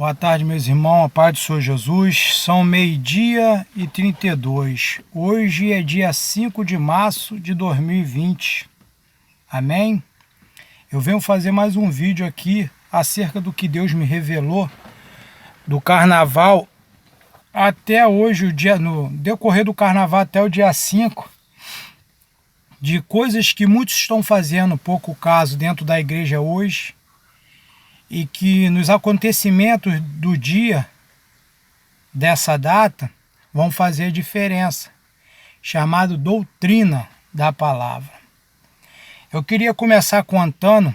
Boa tarde, meus irmãos, a paz do Senhor Jesus. São 12h32. Hoje é dia 5 de março de 2020. Amém? Eu venho fazer mais um vídeo aqui acerca do que Deus me revelou do carnaval até hoje, no decorrer do carnaval até o dia 5, de coisas que muitos estão fazendo pouco caso dentro da igreja hoje, e que nos acontecimentos do dia dessa data vão fazer a diferença, chamado doutrina da palavra. Eu queria começar contando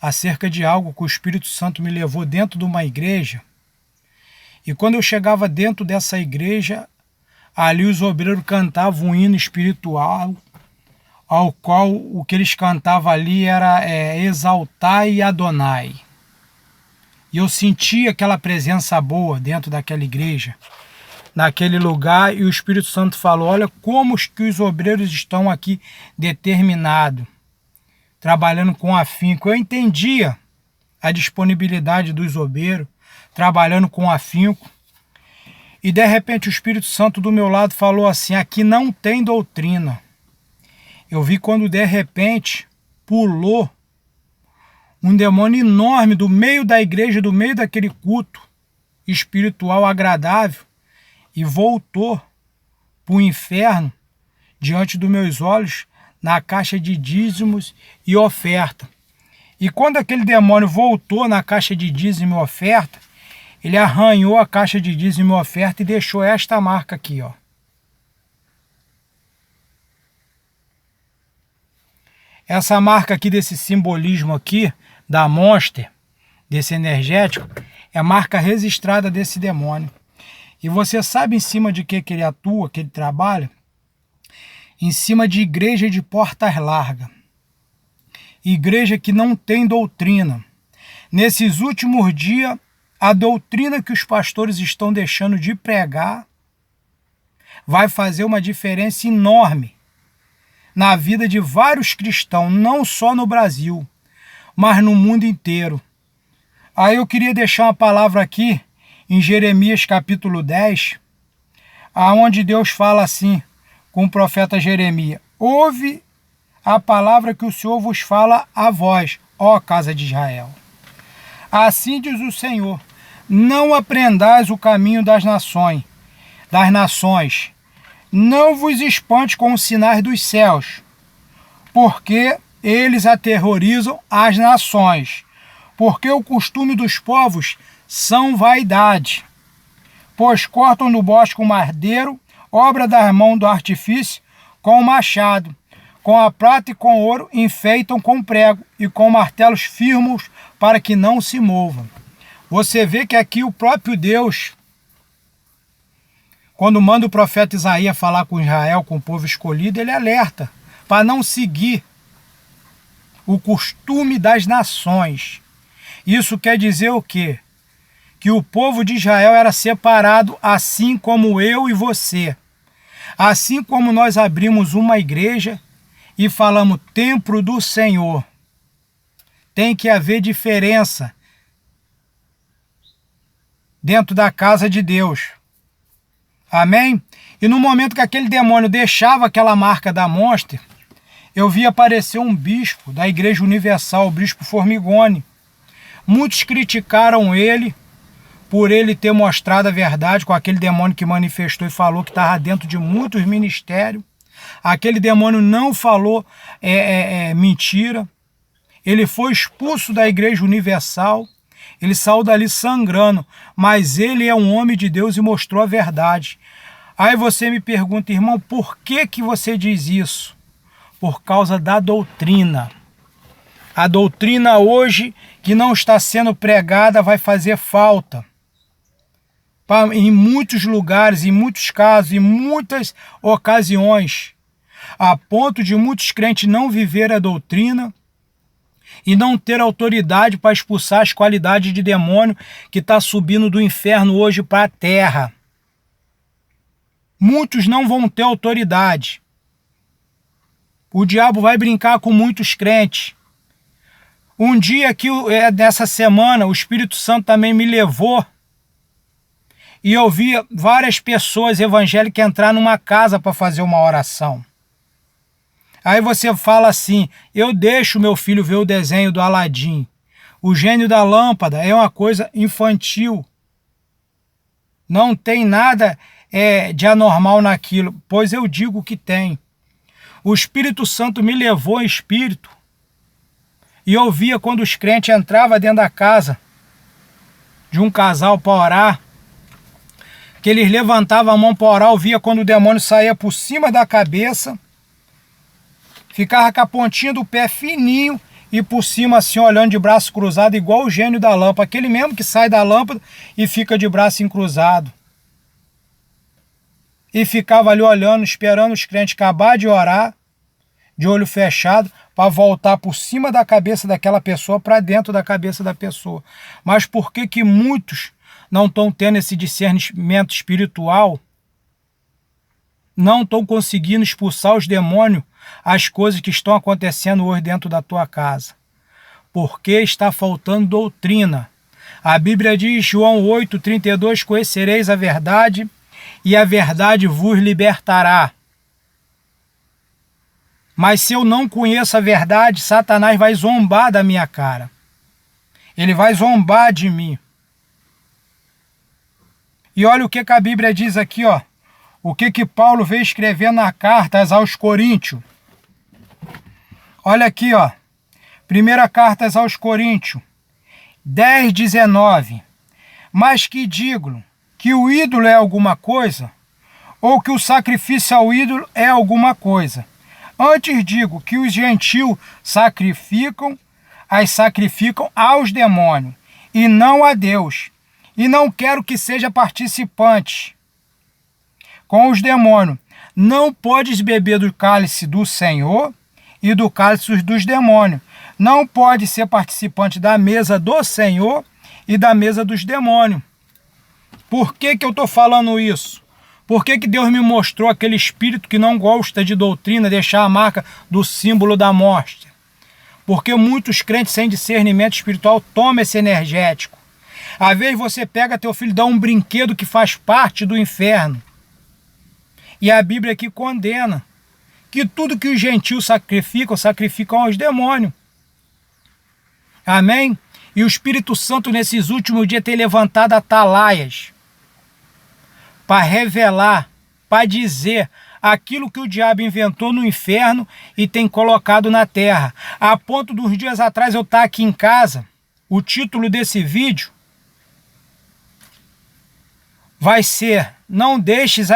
acerca de algo que o Espírito Santo me levou dentro de uma igreja, e quando eu chegava dentro dessa igreja, ali os obreiros cantavam um hino espiritual, ao qual o que eles cantavam ali era Exaltai Adonai. E eu sentia aquela presença boa dentro daquela igreja, naquele lugar, e o Espírito Santo falou: olha como que os obreiros estão aqui determinados, trabalhando com afinco. Eu entendia a disponibilidade dos obreiros, trabalhando com afinco, e de repente o Espírito Santo do meu lado falou assim: aqui não tem doutrina. Eu vi quando de repente pulou um demônio enorme do meio da igreja, do meio daquele culto espiritual agradável, e voltou para o inferno diante dos meus olhos, na caixa de dízimos e oferta. E quando aquele demônio voltou na caixa de dízimo e oferta, ele arranhou a caixa de dízimo e oferta e deixou esta marca aqui, ó. Essa marca aqui, desse simbolismo aqui, da Monster, desse energético, é a marca registrada desse demônio. E você sabe em cima de que ele atua, que ele trabalha? Em cima de igreja de portas largas. Igreja que não tem doutrina. Nesses últimos dias, a doutrina que os pastores estão deixando de pregar vai fazer uma diferença enorme na vida de vários cristãos, não só no Brasil, mas no mundo inteiro. Aí eu queria deixar uma palavra aqui em Jeremias capítulo 10, aonde Deus fala assim com o profeta Jeremias: ouve a palavra que o Senhor vos fala a vós, ó casa de Israel. Assim diz o Senhor: não aprendais o caminho das nações, não vos espante com os sinais dos céus, porque eles aterrorizam as nações, porque o costume dos povos são vaidade, pois cortam no bosque o madeiro, obra das mãos do artifício, com o machado, com a prata e com o ouro enfeitam com prego, e com martelos firmos para que não se movam. Você vê que aqui o próprio Deus, quando manda o profeta Isaías falar com Israel, com o povo escolhido, ele alerta para não seguir o costume das nações. Isso quer dizer o quê? Que o povo de Israel era separado, assim como eu e você. Assim como nós abrimos uma igreja e falamos templo do Senhor, tem que haver diferença dentro da casa de Deus. Amém? E no momento que aquele demônio deixava aquela marca da Monster, eu vi aparecer um bispo da Igreja Universal, o bispo Formigoni. Muitos criticaram ele por ele ter mostrado a verdade com aquele demônio que manifestou e falou que estava dentro de muitos ministérios. Aquele demônio não falou mentira. Ele foi expulso da Igreja Universal. Ele saiu dali sangrando, mas ele é um homem de Deus e mostrou a verdade. Aí você me pergunta: irmão, por que você diz isso? Por causa da doutrina. A doutrina hoje que não está sendo pregada vai fazer falta. Em muitos lugares, em muitos casos, em muitas ocasiões, a ponto de muitos crentes não viver a doutrina e não ter autoridade para expulsar as qualidades de demônio que está subindo do inferno hoje para a terra. Muitos não vão ter autoridade. O diabo vai brincar com muitos crentes. Um dia que dessa semana o Espírito Santo também me levou e eu vi várias pessoas evangélicas entrar numa casa para fazer uma oração. Aí você fala assim, eu deixo meu filho ver o desenho do Aladim. O gênio da lâmpada é uma coisa infantil. Não tem nada de anormal naquilo, pois eu digo que tem. O Espírito Santo me levou em espírito e eu via quando os crentes entravam dentro da casa de um casal para orar, que eles levantavam a mão para orar, eu via quando o demônio saía por cima da cabeça, ficava com a pontinha do pé fininho e por cima assim olhando de braço cruzado igual o gênio da lâmpada, aquele mesmo que sai da lâmpada e fica de braço encruzado. E ficava ali olhando, esperando os crentes acabar de orar, de olho fechado, para voltar por cima da cabeça daquela pessoa para dentro da cabeça da pessoa. Mas por que que muitos não estão tendo esse discernimento espiritual? Não estão conseguindo expulsar os demônios, as coisas que estão acontecendo hoje dentro da tua casa? Porque está faltando doutrina. A Bíblia diz, João 8:32, conhecereis a verdade e a verdade vos libertará. Mas se eu não conheço a verdade, Satanás vai zombar da minha cara. Ele vai zombar de mim. E olha o que a Bíblia diz aqui, ó. O que Paulo veio escrever na carta aos Coríntios. Olha aqui, ó. Primeira carta aos Coríntios, 10:19. Mas que digo que o ídolo é alguma coisa, ou que o sacrifício ao ídolo é alguma coisa. Antes digo que os gentios sacrificam aos demônios, e não a Deus. E não quero que seja participante com os demônios. Não podes beber do cálice do Senhor e do cálice dos demônios. Não pode ser participante da mesa do Senhor e da mesa dos demônios. Por que eu estou falando isso? Por que Deus me mostrou aquele espírito que não gosta de doutrina, deixar a marca do símbolo da morte? Porque muitos crentes sem discernimento espiritual tomam esse energético. Às vezes você pega teu filho e dá um brinquedo que faz parte do inferno. E a Bíblia aqui condena que tudo que os gentios sacrificam aos demônios. Amém? E o Espírito Santo nesses últimos dias tem levantado atalaias para revelar, para dizer aquilo que o diabo inventou no inferno e tem colocado na terra. A ponto dos dias atrás eu estar aqui em casa, o título desse vídeo vai ser: não deixes,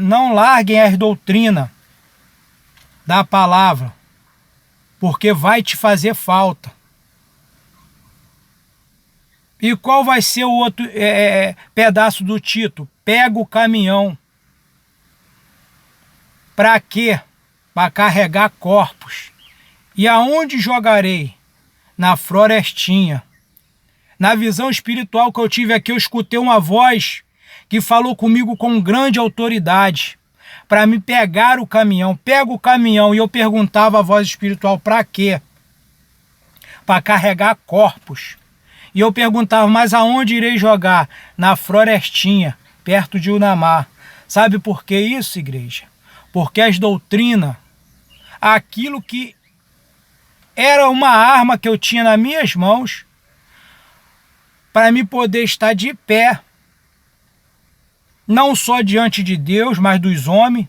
não larguem as doutrinas da palavra, porque vai te fazer falta. E qual vai ser o outro pedaço do título? Pega o caminhão. Para quê? Para carregar corpos. E aonde jogarei? Na florestinha. Na visão espiritual que eu tive aqui, eu escutei uma voz que falou comigo com grande autoridade para me pegar o caminhão. Pega o caminhão. E eu perguntava à voz espiritual, para quê? Para carregar corpos. E eu perguntava, mas aonde irei jogar? Na florestinha, perto de Unamar. Sabe por que isso, igreja? Porque as doutrinas, aquilo que era uma arma que eu tinha nas minhas mãos, para me poder estar de pé, não só diante de Deus, mas dos homens,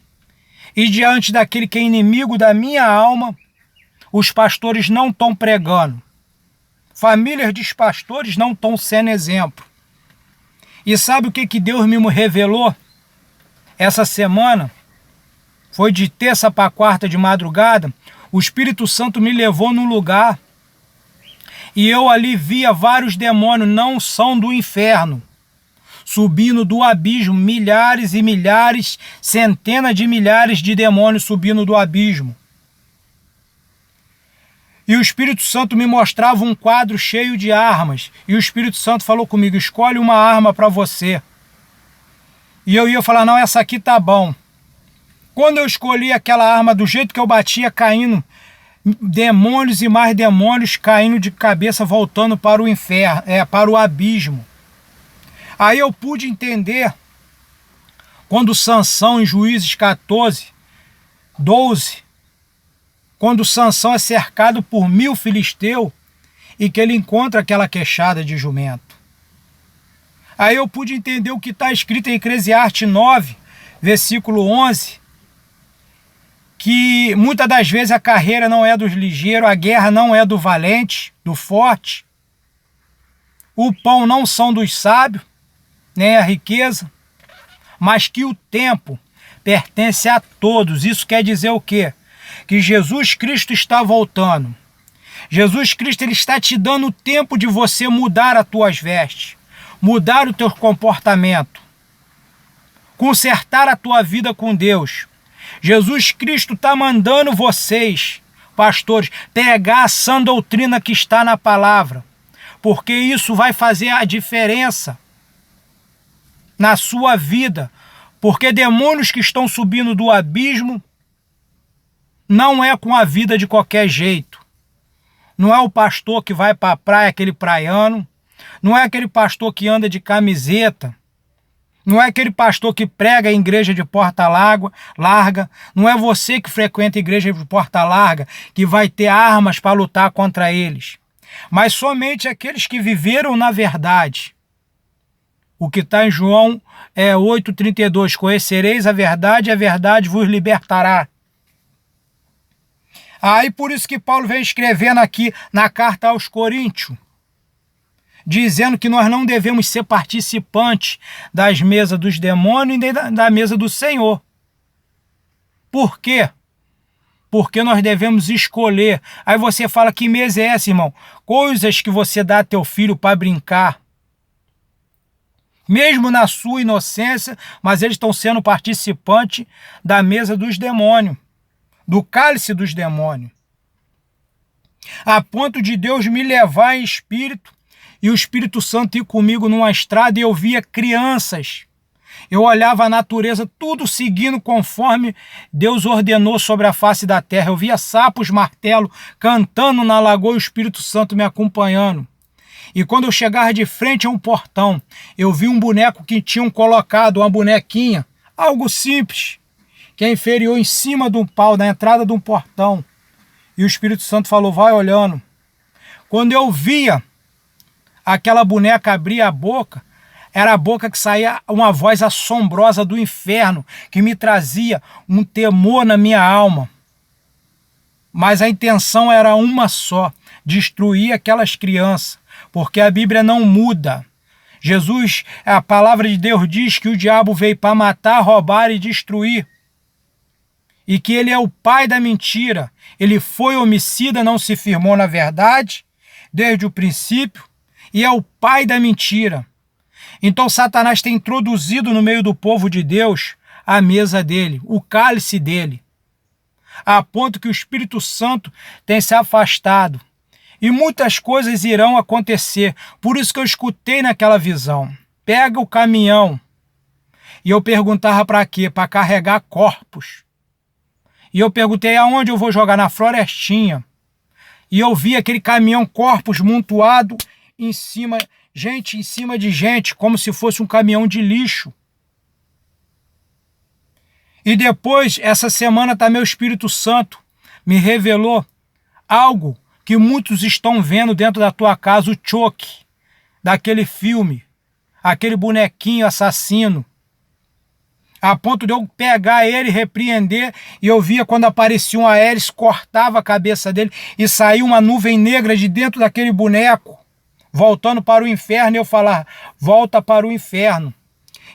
e diante daquele que é inimigo da minha alma, os pastores não estão pregando. Famílias de pastores não estão sendo exemplo. E sabe o que Deus me revelou essa semana? Foi de terça para quarta de madrugada. O Espírito Santo me levou num lugar e eu ali via vários demônios, não são do inferno, subindo do abismo, milhares e milhares, centenas de milhares de demônios subindo do abismo. E o Espírito Santo me mostrava um quadro cheio de armas. E o Espírito Santo falou comigo, escolhe uma arma para você. E eu ia falar, não, essa aqui tá bom. Quando eu escolhi aquela arma, do jeito que eu batia caindo, demônios e mais demônios caindo de cabeça, voltando para o inferno, para o abismo. Aí eu pude entender quando Sansão, em Juízes 14, 12, quando Sansão é cercado por 1000 filisteus e que ele encontra aquela queixada de jumento. Aí eu pude entender o que está escrito em Eclesiastes 9, versículo 11, que muitas das vezes a carreira não é dos ligeiros, a guerra não é do valente, do forte, o pão não são dos sábios, nem a riqueza, mas que o tempo pertence a todos. Isso quer dizer o quê? Que Jesus Cristo está voltando. Jesus Cristo, ele está te dando o tempo de você mudar as tuas vestes, mudar o teu comportamento, consertar a tua vida com Deus. Jesus Cristo está mandando vocês, pastores, pegar a sã doutrina que está na palavra, porque isso vai fazer a diferença na sua vida, porque demônios que estão subindo do abismo não é com a vida de qualquer jeito. Não é o pastor que vai para a praia, aquele praiano, não é aquele pastor que anda de camiseta, não é aquele pastor que prega em igreja de porta larga, não é você que frequenta a igreja de porta larga que vai ter armas para lutar contra eles, mas somente aqueles que viveram na verdade. O que está em João 8,32, conhecereis a verdade vos libertará. Aí por isso que Paulo vem escrevendo aqui na carta aos Coríntios, dizendo que nós não devemos ser participantes das mesas dos demônios nem da mesa do Senhor. Por quê? Porque nós devemos escolher. Aí você fala, que mesa é essa, irmão? Coisas que você dá a teu filho para brincar, mesmo na sua inocência, mas eles estão sendo participantes da mesa dos demônios, do cálice dos demônios. A ponto de Deus me levar em espírito e o Espírito Santo ir comigo numa estrada e eu via crianças. Eu olhava a natureza, tudo seguindo conforme Deus ordenou sobre a face da terra. Eu via sapos, martelo, cantando na lagoa e o Espírito Santo me acompanhando. E quando eu chegava de frente a um portão, eu vi um boneco que tinham colocado, uma bonequinha, algo simples, que é inferior, em cima de um pau, na entrada de um portão. E o Espírito Santo falou, vai olhando. Quando eu via aquela boneca abrir a boca, era a boca que saía uma voz assombrosa do inferno, que me trazia um temor na minha alma. Mas a intenção era uma só, destruir aquelas crianças, porque a Bíblia não muda. Jesus, a palavra de Deus diz que o diabo veio para matar, roubar e destruir. E que ele é o pai da mentira. Ele foi homicida, não se firmou na verdade, desde o princípio, e é o pai da mentira. Então Satanás tem introduzido no meio do povo de Deus a mesa dele, o cálice dele, a ponto que o Espírito Santo tem se afastado. E muitas coisas irão acontecer. Por isso que eu escutei naquela visão. Pega o caminhão. E eu perguntava para quê? Para carregar corpos. E eu perguntei aonde eu vou jogar, na florestinha. E eu vi aquele caminhão, corpos montuado em cima, gente em cima de gente, como se fosse um caminhão de lixo. E depois, essa semana também o Espírito Santo me revelou algo que muitos estão vendo dentro da tua casa, o Chucky, daquele filme, aquele bonequinho assassino, a ponto de eu pegar ele, repreender, e eu via quando aparecia uma hélice, cortava a cabeça dele e saía uma nuvem negra de dentro daquele boneco, voltando para o inferno, e eu falar, volta para o inferno.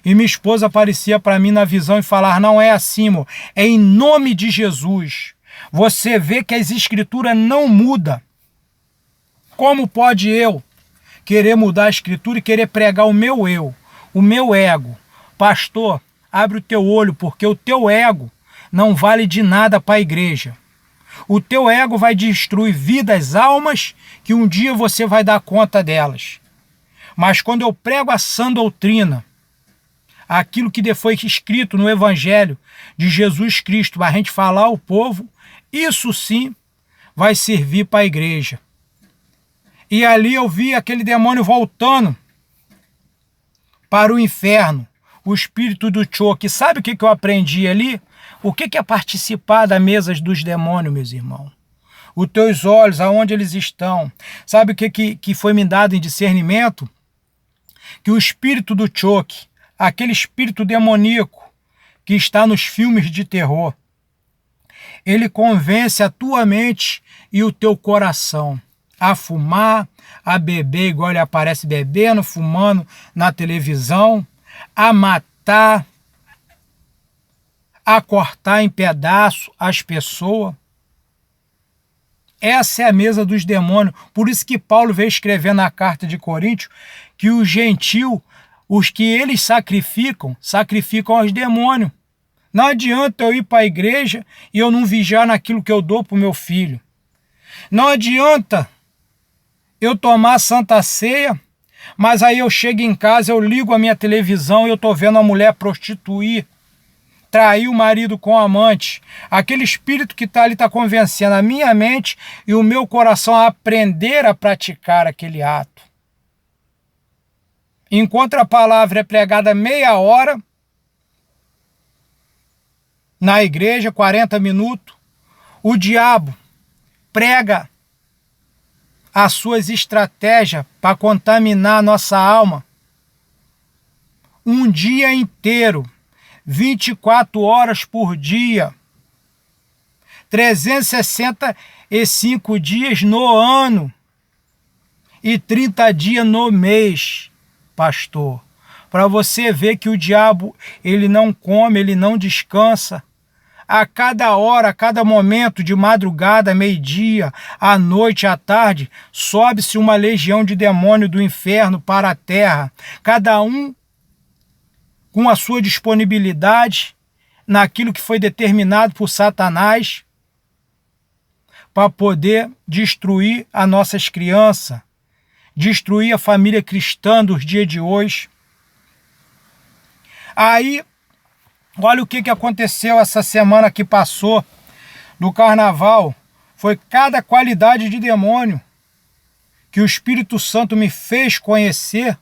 E minha esposa aparecia para mim na visão e falar, não é assim, amor, é em nome de Jesus. Você vê que as escrituras não mudam. Como pode eu querer mudar a escritura e querer pregar o meu eu, o meu ego? Pastor, abre o teu olho, porque o teu ego não vale de nada para a igreja. O teu ego vai destruir vidas, almas, que um dia você vai dar conta delas. Mas quando eu prego a sã doutrina, aquilo que foi escrito no Evangelho de Jesus Cristo, para a gente falar ao povo, isso sim vai servir para a igreja. E ali eu vi aquele demônio voltando para o inferno, o espírito do choque. Sabe o que eu aprendi ali? O que é participar da mesa dos demônios, meus irmãos? Os teus olhos, aonde eles estão. Sabe o que foi me dado em discernimento? Que o espírito do choque, aquele espírito demoníaco que está nos filmes de terror, ele convence a tua mente e o teu coração a fumar, a beber igual ele aparece bebendo, fumando na televisão, a matar, a cortar em pedaços as pessoas. Essa é a mesa dos demônios. Por isso que Paulo veio escrever na carta de Coríntios que os gentios, os que eles sacrificam aos demônios. Não adianta eu ir para a igreja e eu não vigiar naquilo que eu dou para o meu filho. Não adianta eu tomar Santa Ceia, mas aí eu chego em casa, eu ligo a minha televisão e eu estou vendo a mulher prostituir, trair o marido com o amante. Aquele espírito que está ali está convencendo a minha mente e o meu coração a aprender a praticar aquele ato. Enquanto a palavra é pregada meia hora, na igreja, 40 minutos, o diabo prega as suas estratégias para contaminar a nossa alma. Um dia inteiro, 24 horas por dia, 365 dias no ano e 30 dias no mês, pastor. Para você ver que o diabo, ele não come, ele não descansa. A cada hora, a cada momento, de madrugada, meio-dia, à noite, à tarde, sobe-se uma legião de demônio do inferno para a terra. Cada um com a sua disponibilidade naquilo que foi determinado por Satanás para poder destruir as nossas crianças, destruir a família cristã dos dias de hoje. Aí, olha o que aconteceu essa semana que passou do carnaval. Foi cada qualidade de demônio que o Espírito Santo me fez conhecer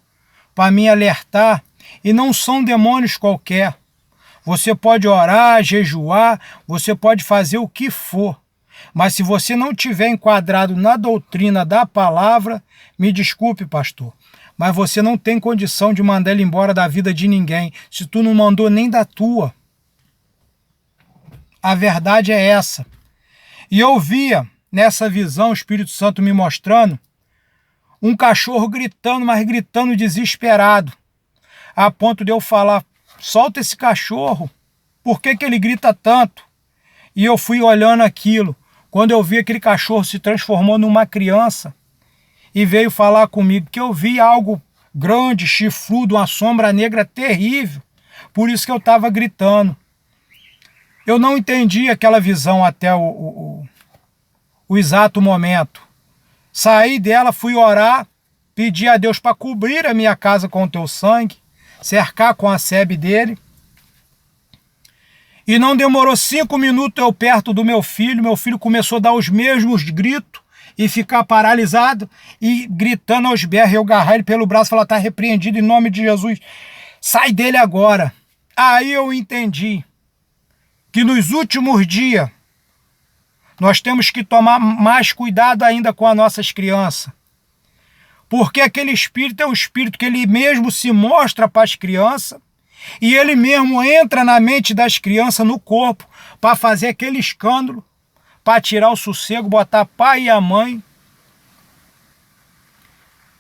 para me alertar. E não são demônios qualquer. Você pode orar, jejuar, você pode fazer o que for. Mas se você não tiver enquadrado na doutrina da palavra, me desculpe, pastor, mas você não tem condição de mandar ele embora da vida de ninguém, se tu não mandou nem da tua. A verdade é essa. E eu via nessa visão o Espírito Santo me mostrando um cachorro gritando, mas gritando desesperado, a ponto de eu falar, solta esse cachorro, por que ele grita tanto? E eu fui olhando aquilo, quando eu vi aquele cachorro se transformou numa criança e veio falar comigo, que eu vi algo grande, chifrudo, uma sombra negra terrível, por isso que eu estava gritando. Eu não entendi aquela visão até o exato momento. Saí dela, fui orar, pedi a Deus para cobrir a minha casa com o teu sangue, cercar com a sebe dele. E não demorou 5 minutos eu perto do meu filho começou a dar os mesmos gritos e ficar paralisado e gritando aos berros. Eu agarrar ele pelo braço e falar, está repreendido em nome de Jesus, sai dele agora. Aí eu entendi que nos últimos dias nós temos que tomar mais cuidado ainda com as nossas crianças. Porque aquele espírito é um espírito que ele mesmo se mostra para as crianças e ele mesmo entra na mente das crianças, no corpo, para fazer aquele escândalo, para tirar o sossego, botar pai e a mãe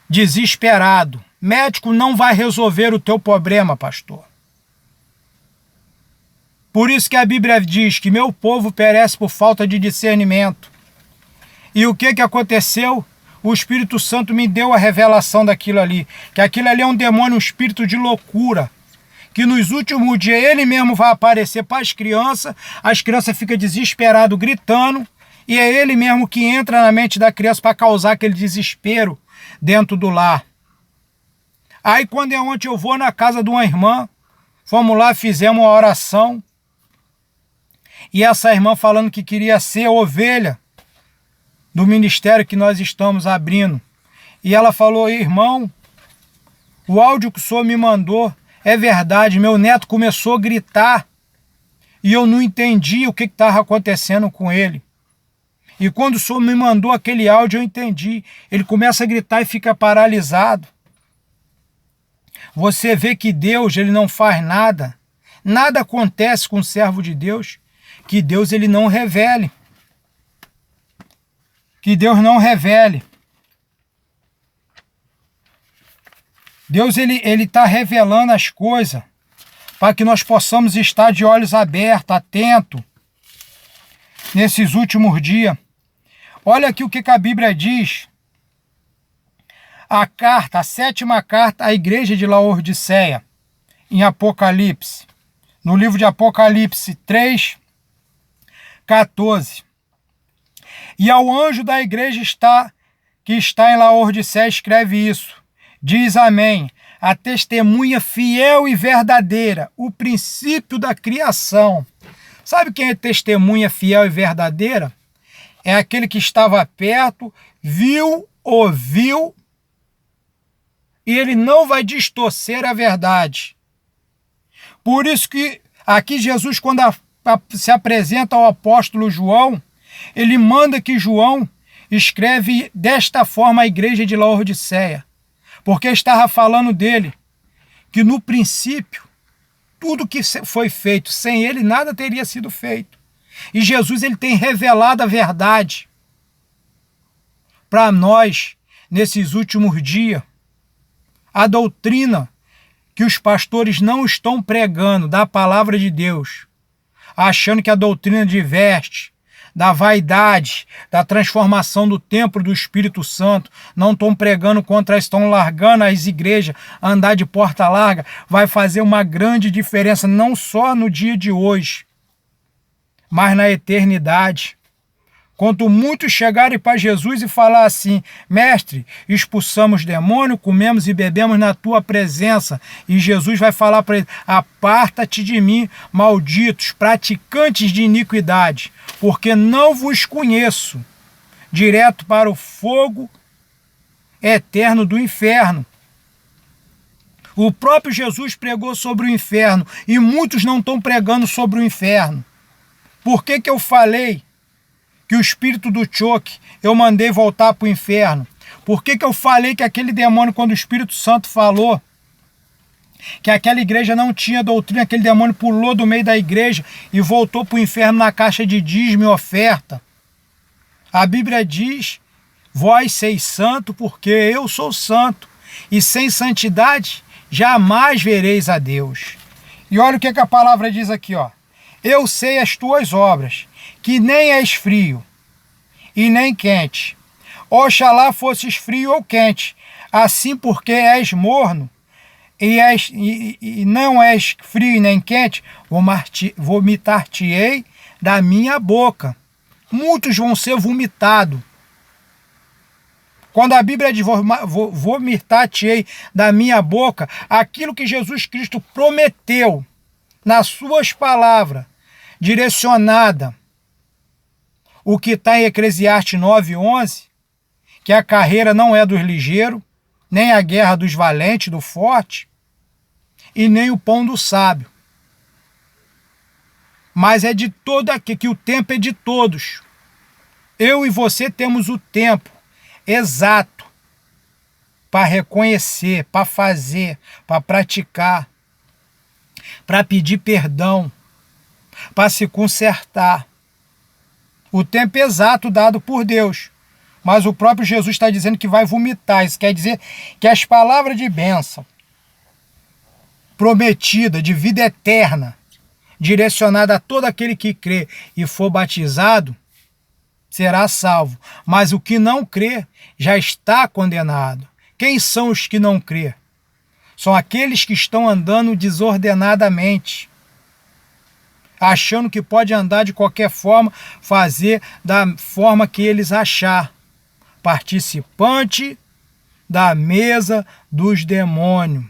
desesperado. Médico não vai resolver o teu problema, pastor. Por isso que a Bíblia diz que meu povo perece por falta de discernimento. E o que aconteceu? O Espírito Santo me deu a revelação daquilo ali, que aquilo ali é um demônio, um espírito de loucura, que nos últimos dias ele mesmo vai aparecer para as crianças ficam desesperadas, gritando, e é ele mesmo que entra na mente da criança para causar aquele desespero dentro do lar. Aí quando é ontem eu vou na casa de uma irmã, fomos lá, fizemos uma oração, e essa irmã falando que queria ser ovelha do ministério que nós estamos abrindo. E ela falou: irmão, o áudio que o senhor me mandou é verdade, meu neto começou a gritar e eu não entendi o que estava acontecendo com ele. E quando o senhor me mandou aquele áudio, eu entendi. Ele começa a gritar e fica paralisado. Você vê que Deus, ele não faz nada. Nada acontece com o servo de Deus que Deus ele não revele. Que Deus não revele. Deus ele está revelando as coisas para que nós possamos estar de olhos abertos, atentos, nesses últimos dias. Olha aqui o que a Bíblia diz. A carta, a 7ª carta à igreja de Laodiceia, em Apocalipse. No livro de Apocalipse 3:14. E ao anjo da igreja que está em Laodiceia escreve isso. Diz amém. A testemunha fiel e verdadeira, o princípio da criação. Sabe quem é testemunha fiel e verdadeira? É aquele que estava perto, viu, ouviu, e ele não vai distorcer a verdade. Por isso que aqui Jesus, quando se apresenta ao apóstolo João, ele manda que João escreve desta forma à igreja de Laodiceia, porque estava falando dele, que no princípio, tudo que foi feito, sem ele nada teria sido feito. E Jesus ele tem revelado a verdade para nós nesses últimos dias. A doutrina que os pastores não estão pregando da palavra de Deus, achando que a doutrina diverte, da vaidade, da transformação do templo do Espírito Santo, não estão pregando contra, estão largando as igrejas, andar de porta larga, vai fazer uma grande diferença, não só no dia de hoje, mas na eternidade. Quanto muitos chegarem para Jesus e falar assim: mestre, expulsamos demônio, comemos e bebemos na tua presença. E Jesus vai falar para ele: aparta-te de mim, malditos, praticantes de iniquidade, porque não vos conheço, direto para o fogo eterno do inferno. O próprio Jesus pregou sobre o inferno e muitos não estão pregando sobre o inferno. Por que eu falei que o espírito do choque eu mandei voltar para o inferno? Por que eu falei que aquele demônio, quando o Espírito Santo falou que aquela igreja não tinha doutrina, aquele demônio pulou do meio da igreja e voltou para o inferno na caixa de dízimo e oferta? A Bíblia diz: vós seis santo, porque eu sou santo, e sem santidade jamais vereis a Deus. E olha o que a palavra diz aqui, ó. Eu sei as tuas obras, que nem és frio e nem quente. Oxalá fosses frio ou quente, assim porque és morno e não és frio e nem quente, vomitar-te-ei da minha boca. Muitos vão ser vomitados. Quando a Bíblia diz vomitar-te-ei da minha boca, aquilo que Jesus Cristo prometeu nas suas palavras, direcionada, o que está em Eclesiastes 9:11, que a carreira não é dos ligeiros, nem a guerra dos valentes, do forte, e nem o pão do sábio. Mas é de todo aqui, que o tempo é de todos. Eu e você temos o tempo exato para reconhecer, para fazer, para praticar, para pedir perdão, para se consertar. O tempo exato dado por Deus. Mas o próprio Jesus está dizendo que vai vomitar. Isso quer dizer que as palavras de bênção, prometida, de vida eterna, direcionada a todo aquele que crê e for batizado, será salvo. Mas o que não crê já está condenado. Quem são os que não crê? São aqueles que estão andando desordenadamente, achando que pode andar de qualquer forma, fazer da forma que eles achar. Participante da mesa dos demônios.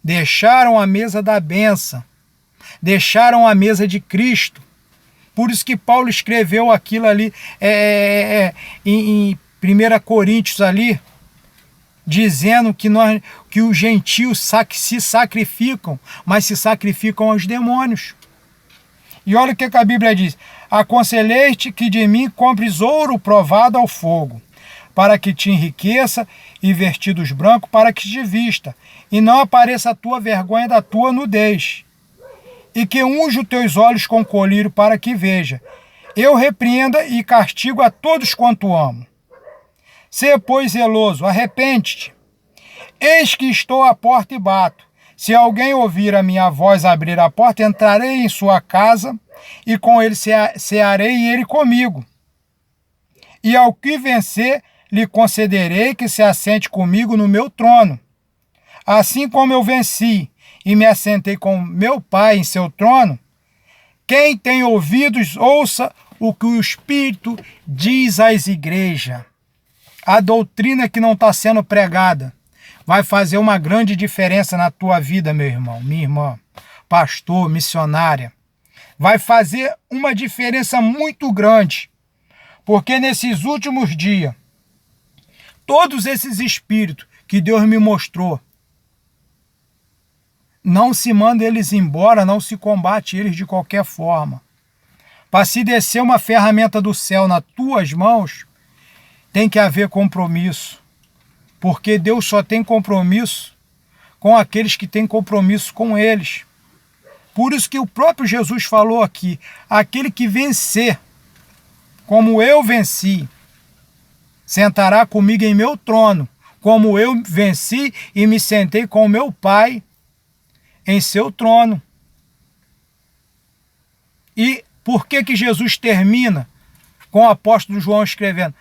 Deixaram a mesa da bênção. Deixaram a mesa de Cristo Por isso que Paulo escreveu aquilo ali em 1 Coríntios ali, dizendo que os gentios se sacrificam, mas se sacrificam aos demônios. E olha o que a Bíblia diz: aconselhei-te que de mim compres ouro provado ao fogo, para que te enriqueça, e vestidos brancos para que te vista, e não apareça a tua vergonha da tua nudez, e que unja os teus olhos com colírio para que veja. Eu repreenda e castigo a todos quanto amo. Sê, pois, zeloso, arrepende-te. Eis que estou à porta e bato. Se alguém ouvir a minha voz abrir a porta, entrarei em sua casa, e com ele cearei e ele comigo. E ao que vencer, lhe concederei que se assente comigo no meu trono. Assim como eu venci e me assentei com meu Pai em seu trono, quem tem ouvidos, ouça o que o Espírito diz às igrejas. A doutrina que não está sendo pregada vai fazer uma grande diferença na tua vida, meu irmão, minha irmã, pastor, missionária. Vai fazer uma diferença muito grande, porque nesses últimos dias, todos esses espíritos que Deus me mostrou, não se manda eles embora, não se combate eles de qualquer forma. Para se descer uma ferramenta do céu nas tuas mãos, tem que haver compromisso. Porque Deus só tem compromisso com aqueles que têm compromisso com eles. Por isso que o próprio Jesus falou aqui: aquele que vencer, como eu venci, sentará comigo em meu trono, como eu venci e me sentei com meu Pai em seu trono. E por que Jesus termina com o apóstolo João escrevendo?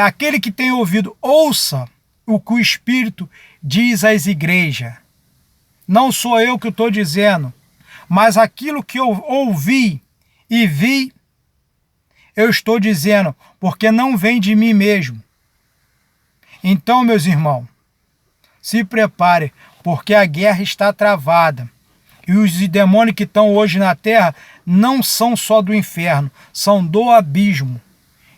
Aquele que tem ouvido, ouça o que o Espírito diz às igrejas. Não sou eu que estou dizendo, mas aquilo que eu ouvi e vi, eu estou dizendo, porque não vem de mim mesmo. Então, meus irmãos, se prepare, porque a guerra está travada. E os demônios que estão hoje na terra não são só do inferno, são do abismo.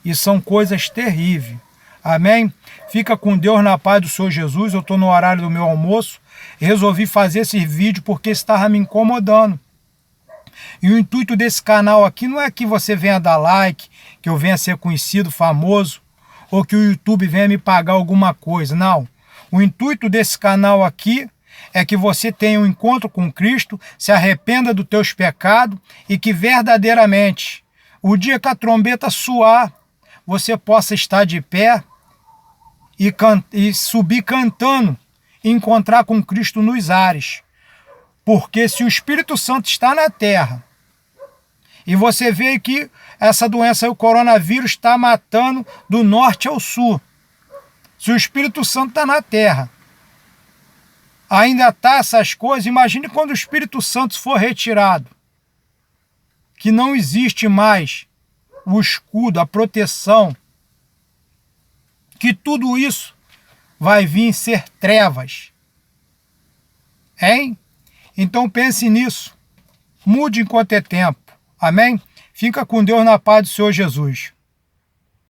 E são coisas terríveis. Amém? Fica com Deus, na paz do Senhor Jesus. Eu estou no horário do meu almoço. Resolvi fazer esse vídeo porque estava me incomodando. E o intuito desse canal aqui não é que você venha dar like, que eu venha ser conhecido, famoso, ou que o YouTube venha me pagar alguma coisa. Não. O intuito desse canal aqui é que você tenha um encontro com Cristo, se arrependa dos teus pecados e que verdadeiramente, o dia que a trombeta soar, você possa estar de pé e subir cantando e encontrar com Cristo nos ares. Porque se o Espírito Santo está na terra, e você vê que essa doença, o coronavírus, está matando do norte ao sul. Se o Espírito Santo está na terra, ainda está essas coisas, imagine quando o Espírito Santo for retirado. Que não existe mais o escudo, a proteção, que tudo isso vai vir ser trevas. Hein? Então pense nisso. Mude enquanto é tempo. Amém? Fica com Deus, na paz do Senhor Jesus.